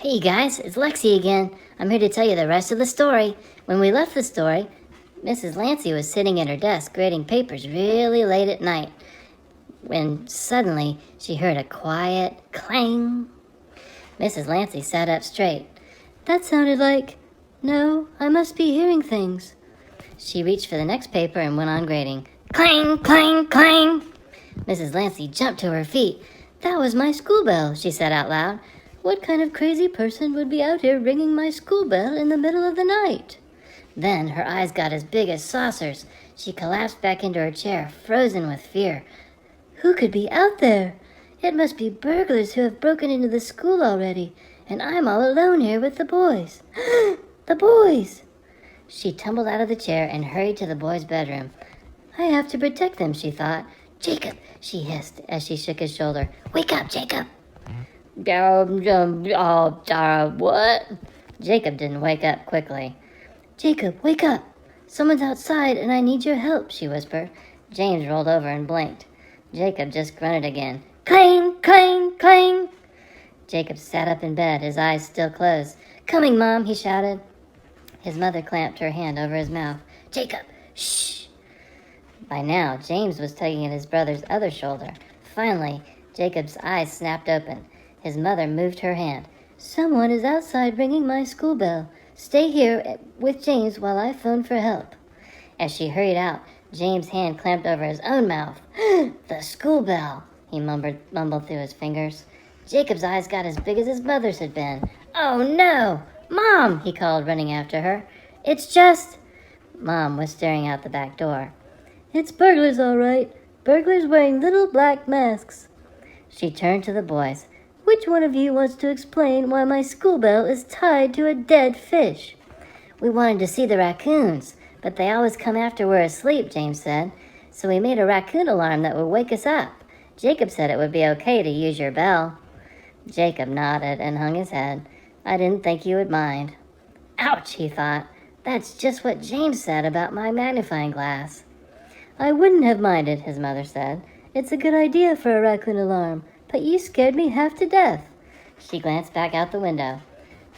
Hey guys, it's Lexi again. I'm here to tell you the rest of the story. When we left the story, Mrs. Lancey was sitting at her desk grading papers really late at night when suddenly she heard a quiet clang. Mrs. Lancey sat up straight. That sounded like... No, I must be hearing things. She reached for the next paper and went on grading. Clang, clang, clang! Mrs. Lancey jumped to her feet. That was my school bell, she said out loud. What kind of crazy person would be out here ringing my school bell in the middle of the night? Then her eyes got as big as saucers. She collapsed back into her chair, frozen with fear. Who could be out there? It must be burglars who have broken into the school already, and I'm all alone here with the boys. The boys! She tumbled out of the chair and hurried to the boys' bedroom. I have to protect them, she thought. Jacob, she hissed as she shook his shoulder. Wake up, Jacob! What? Jacob didn't wake up quickly. Jacob, wake up! Someone's outside and I need your help, she whispered. James rolled over and blinked. Jacob just grunted again. Clang, clang, clang! Jacob sat up in bed, his eyes still closed. Coming, Mom, he shouted. His mother clamped her hand over his mouth. Jacob, shh! By now, James was tugging at his brother's other shoulder. Finally, Jacob's eyes snapped open. His mother moved her hand. Someone is outside ringing my school bell. Stay here with James while I phone for help. As she hurried out, James' hand clamped over his own mouth. The school bell, he mumbled through his fingers. Jacob's eyes got as big as his mother's had been. Oh no! Mom, he called, running after her. It's just... Mom was staring out the back door. It's burglars, all right. Burglars wearing little black masks. She turned to the boys. Which one of you wants to explain why my school bell is tied to a dead fish? We wanted to see the raccoons, but they always come after we're asleep, James said. So we made a raccoon alarm that would wake us up. Jacob said it would be okay to use your bell. Jacob nodded and hung his head. I didn't think you would mind. Ouch, he thought. That's just what James said about my magnifying glass. I wouldn't have minded, his mother said. It's a good idea for a raccoon alarm, but you scared me half to death. She glanced back out the window.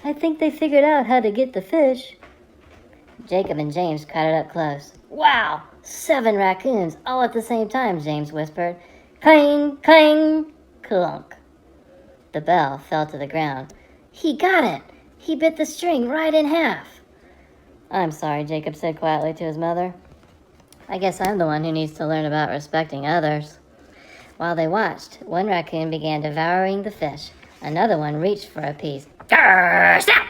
I think they figured out how to get the fish. Jacob and James crowded up close. Wow, 7 raccoons all at the same time, James whispered. Clang, clang, clunk. The bell fell to the ground. He got it! He bit the string right in half. I'm sorry, Jacob said quietly to his mother. I guess I'm the one who needs to learn about respecting others. While they watched, one raccoon began devouring the fish. Another one reached for a piece. Stop!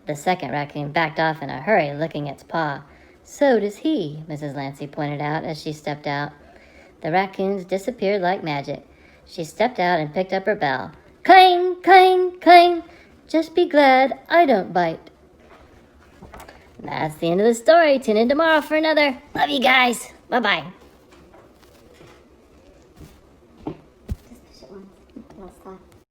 The second raccoon backed off in a hurry, licking its paw. So does he, Mrs. Lancey pointed out as she stepped out. The raccoons disappeared like magic. She stepped out and picked up her bell. Clang, clang, clang! Just be glad I don't bite. That's the end of the story. Tune in tomorrow for another. Love you guys. Bye-bye.